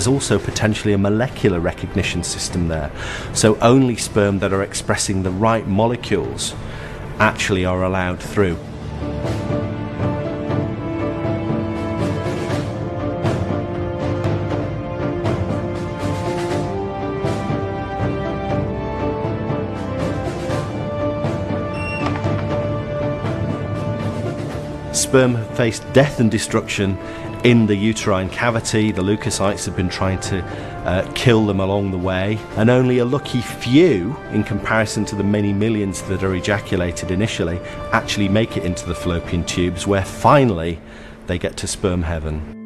There's also potentially a molecular recognition system there. So only sperm that are expressing the right molecules actually are allowed through. Sperm have faced death and destruction in the uterine cavity. The leukocytes have been trying to kill them along the way, and only a lucky few, in comparison to the many millions that are ejaculated initially, actually make it into the fallopian tubes, where finally they get to sperm heaven.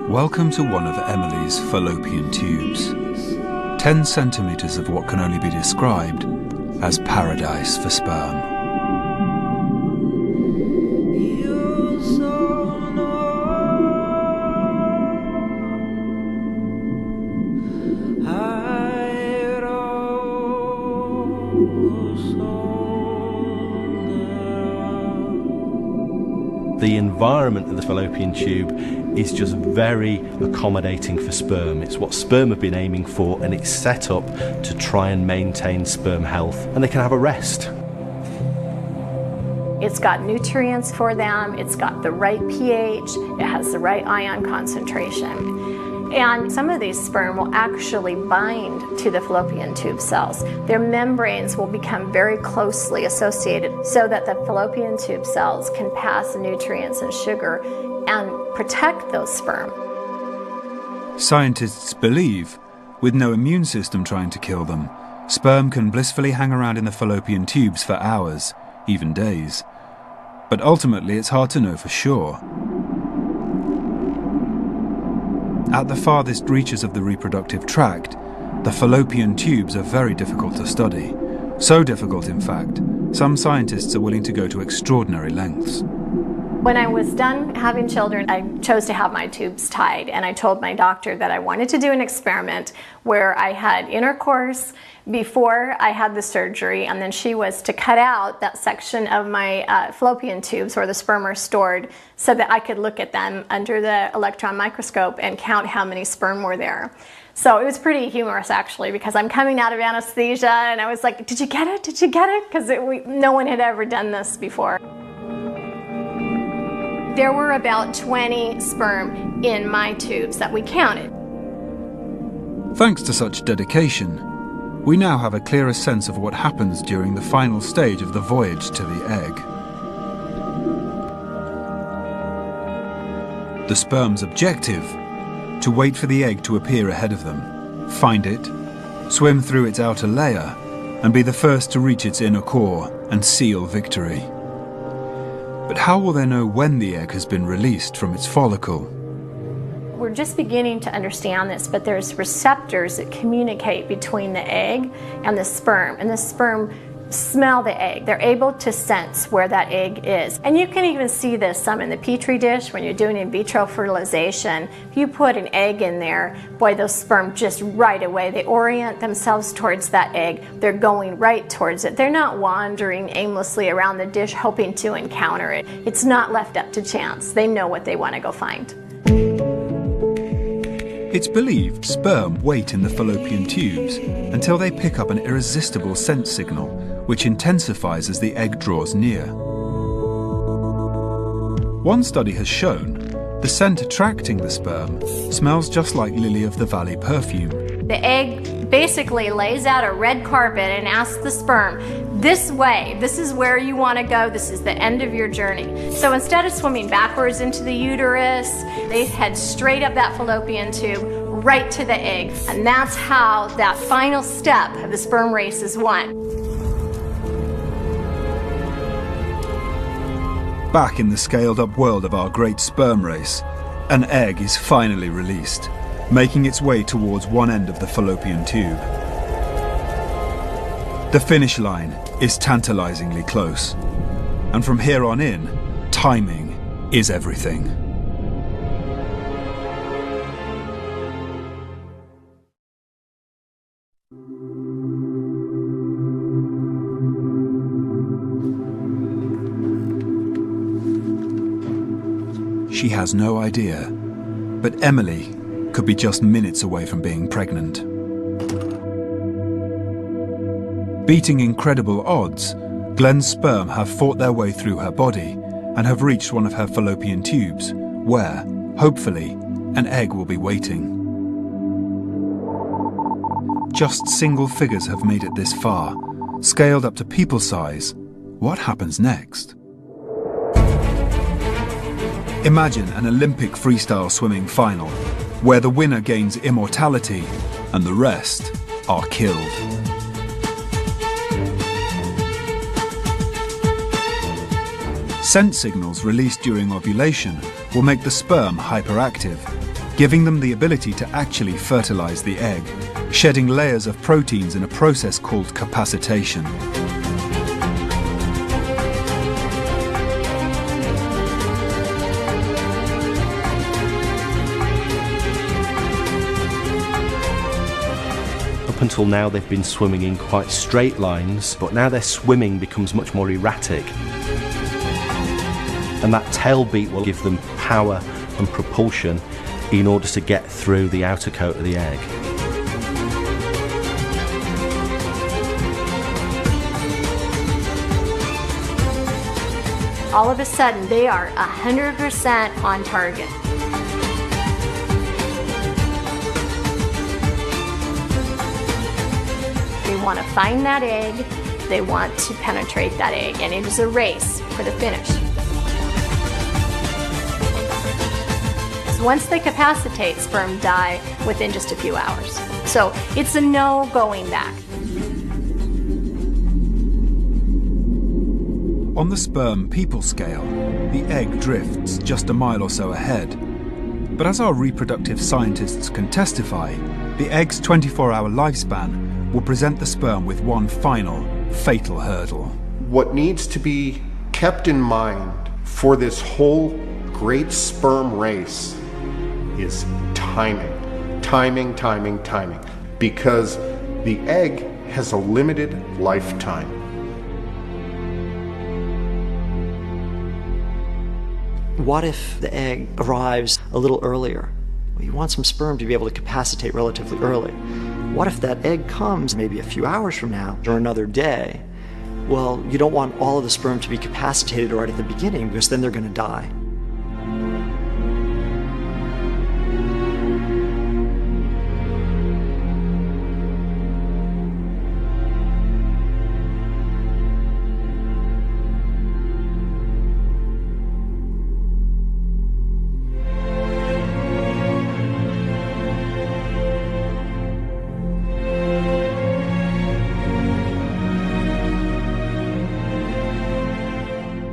Welcome to one of Emily's fallopian tubes. 10 centimetres of what can only be described as paradise for sperm. The environment of the fallopian tube is just very accommodating for sperm. It's what sperm have been aiming for, and it's set up to try and maintain sperm health, and they can have a rest. It's got nutrients for them, it's got the right pH, it has the right ion concentration. And some of these sperm will actually bind to the fallopian tube cells. Their membranes will become very closely associated so that the fallopian tube cells can pass nutrients and sugar and protect those sperm. Scientists believe, with no immune system trying to kill them, sperm can blissfully hang around in the fallopian tubes for hours, even days. But ultimately it's hard to know for sure. At the farthest reaches of the reproductive tract, the fallopian tubes are very difficult to study. So difficult, in fact, some scientists are willing to go to extraordinary lengths. When I was done having children, I chose to have my tubes tied, and I told my doctor that I wanted to do an experiment where I had intercourse before I had the surgery, and then she was to cut out that section of my fallopian tubes where the sperm are stored so that I could look at them under the electron microscope and count how many sperm were there. So it was pretty humorous, actually, because I'm coming out of anesthesia and I was like, did you get it? Did you get it? Because no one had ever done this before. There were about 20 sperm in my tubes that we counted. Thanks to such dedication, we now have a clearer sense of what happens during the final stage of the voyage to the egg. The sperm's objective: to wait for the egg to appear ahead of them, find it, swim through its outer layer, and be the first to reach its inner core and seal victory. But how will they know when the egg has been released from its follicle? We're just beginning to understand this, but there's receptors that communicate between the egg and the sperm sperm smell the egg. They're able to sense where that egg is. And you can even see this some in the petri dish when you're doing in vitro fertilization. If you put an egg in there, boy, those sperm just right away, they orient themselves towards that egg. They're going right towards it. They're not wandering aimlessly around the dish hoping to encounter it. It's not left up to chance. They know what they want to go find. It's believed sperm wait in the fallopian tubes until they pick up an irresistible scent signal, which intensifies as the egg draws near. One study has shown the scent attracting the sperm smells just like lily-of-the-valley perfume. The egg basically lays out a red carpet and asks the sperm, this way, this is where you want to go, this is the end of your journey. So instead of swimming backwards into the uterus, they head straight up that fallopian tube, right to the egg. And that's how that final step of the sperm race is won. Back in the scaled-up world of our great sperm race, an egg is finally released, making its way towards one end of the fallopian tube. The finish line is tantalizingly close. And from here on in, timing is everything. She has no idea, but Emily could be just minutes away from being pregnant. Beating incredible odds, Glenn's sperm have fought their way through her body and have reached one of her fallopian tubes, where, hopefully, an egg will be waiting. Just single figures have made it this far. Scaled up to people size, what happens next? Imagine an Olympic freestyle swimming final, where the winner gains immortality and the rest are killed. Scent signals released during ovulation will make the sperm hyperactive, giving them the ability to actually fertilize the egg, shedding layers of proteins in a process called capacitation. Up until now they've been swimming in quite straight lines, but now their swimming becomes much more erratic. And that tail beat will give them power and propulsion in order to get through the outer coat of the egg. All of a sudden, they are 100% on target. They want to find that egg, they want to penetrate that egg, and it is a race for the finish. So once they capacitate, sperm die within just a few hours. So it's a no going back. On the sperm people scale, the egg drifts just a mile or so ahead. But as our reproductive scientists can testify, the egg's 24-hour lifespan will present the sperm with one final, fatal hurdle. What needs to be kept in mind for this whole great sperm race is timing. Timing, timing, timing. Because the egg has a limited lifetime. What if the egg arrives a little earlier? Well, you want some sperm to be able to capacitate relatively early. What if that egg comes maybe a few hours from now or another day? Well, you don't want all of the sperm to be capacitated right at the beginning, because then they're going to die.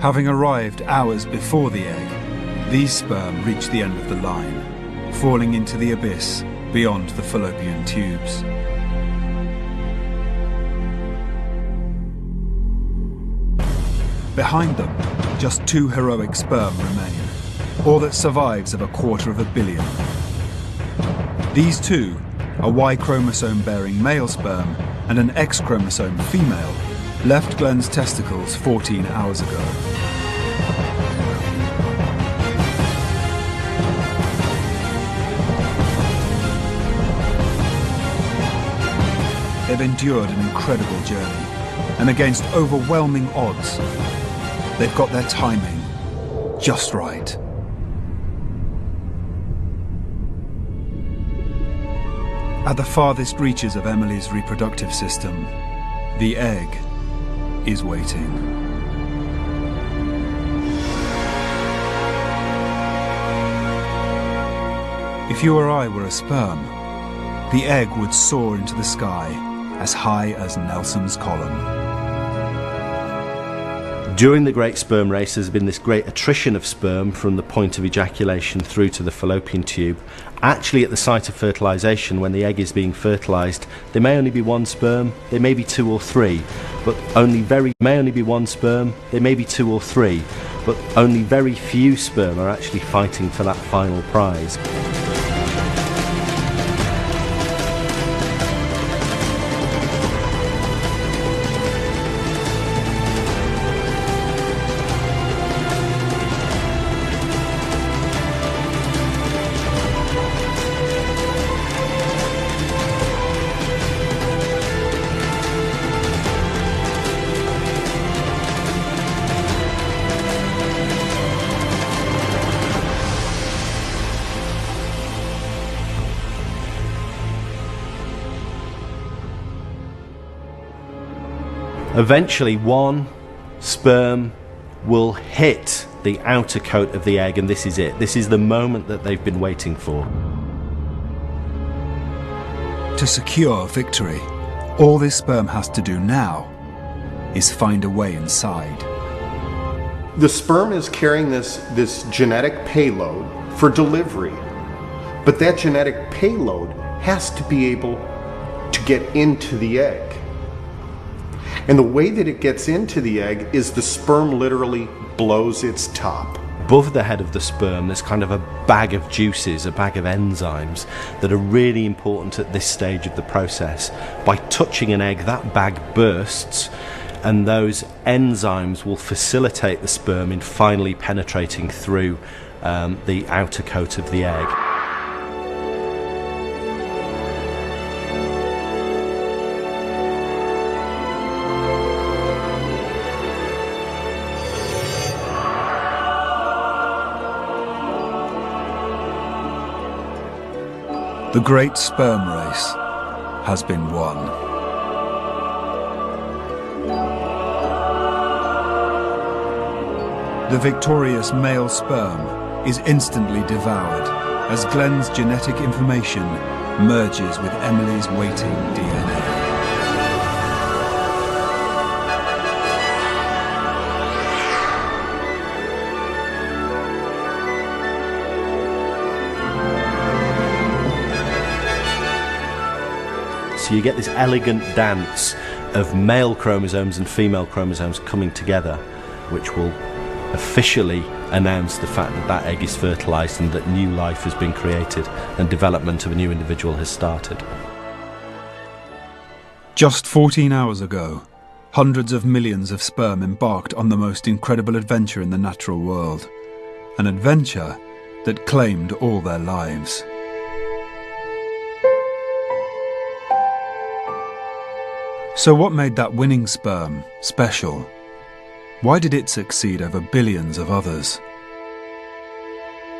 Having arrived hours before the egg, these sperm reach the end of the line, falling into the abyss beyond the fallopian tubes. Behind them, just 2 heroic sperm remain, all that survives of a 250 million. These two, a Y chromosome bearing male sperm and an X chromosome female, left Glenn's testicles 14 hours ago. They've endured an incredible journey, and against overwhelming odds, they've got their timing just right. At the farthest reaches of Emily's reproductive system, the egg is waiting. If you or I were a sperm, the egg would soar into the sky as high as Nelson's column. During the great sperm race, there's been this great attrition of sperm from the point of ejaculation through to the fallopian tube. Actually, at the site of fertilization, when the egg is being fertilized, there may only be one sperm, there may be two or three, but only very few sperm are actually fighting for that final prize. Eventually, one sperm will hit the outer coat of the egg, and this is it. This is the moment that they've been waiting for. To secure victory, all this sperm has to do now is find a way inside. The sperm is carrying this genetic payload for delivery, but that genetic payload has to be able to get into the egg. And the way that it gets into the egg is the sperm literally blows its top. Above the head of the sperm, there's kind of a bag of juices, a bag of enzymes that are really important at this stage of the process. By touching an egg, that bag bursts, and those enzymes will facilitate the sperm in finally penetrating through the outer coat of the egg. The great sperm race has been won. The victorious male sperm is instantly devoured as Glenn's genetic information merges with Emily's waiting DNA. So you get this elegant dance of male chromosomes and female chromosomes coming together, which will officially announce the fact that that egg is fertilized and that new life has been created and development of a new individual has started. Just 14 hours ago, hundreds of millions of sperm embarked on the most incredible adventure in the natural world. An adventure that claimed all their lives. So what made that winning sperm special? Why did it succeed over billions of others?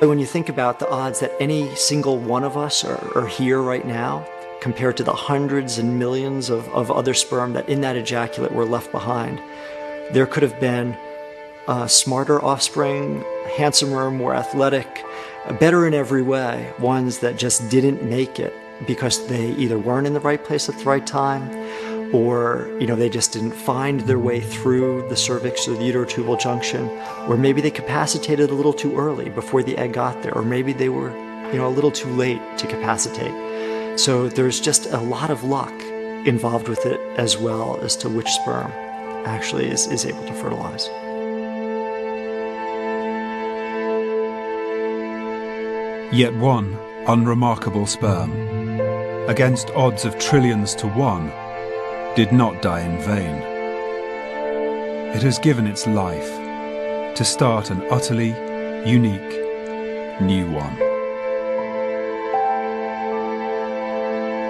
When you think about the odds that any single one of us are here right now, compared to the hundreds and millions of other sperm that in that ejaculate were left behind, there could have been smarter offspring, handsomer, more athletic, better in every way, ones that just didn't make it because they either weren't in the right place at the right time, or they just didn't find their way through the cervix or the uterotubal junction, or maybe they capacitated a little too early before the egg got there, or maybe they were a little too late to capacitate. So there's just a lot of luck involved with it, as well as to which sperm actually is able to fertilize. Yet one unremarkable sperm, against odds of trillions to one, did not die in vain. It has given its life to start an utterly unique new one.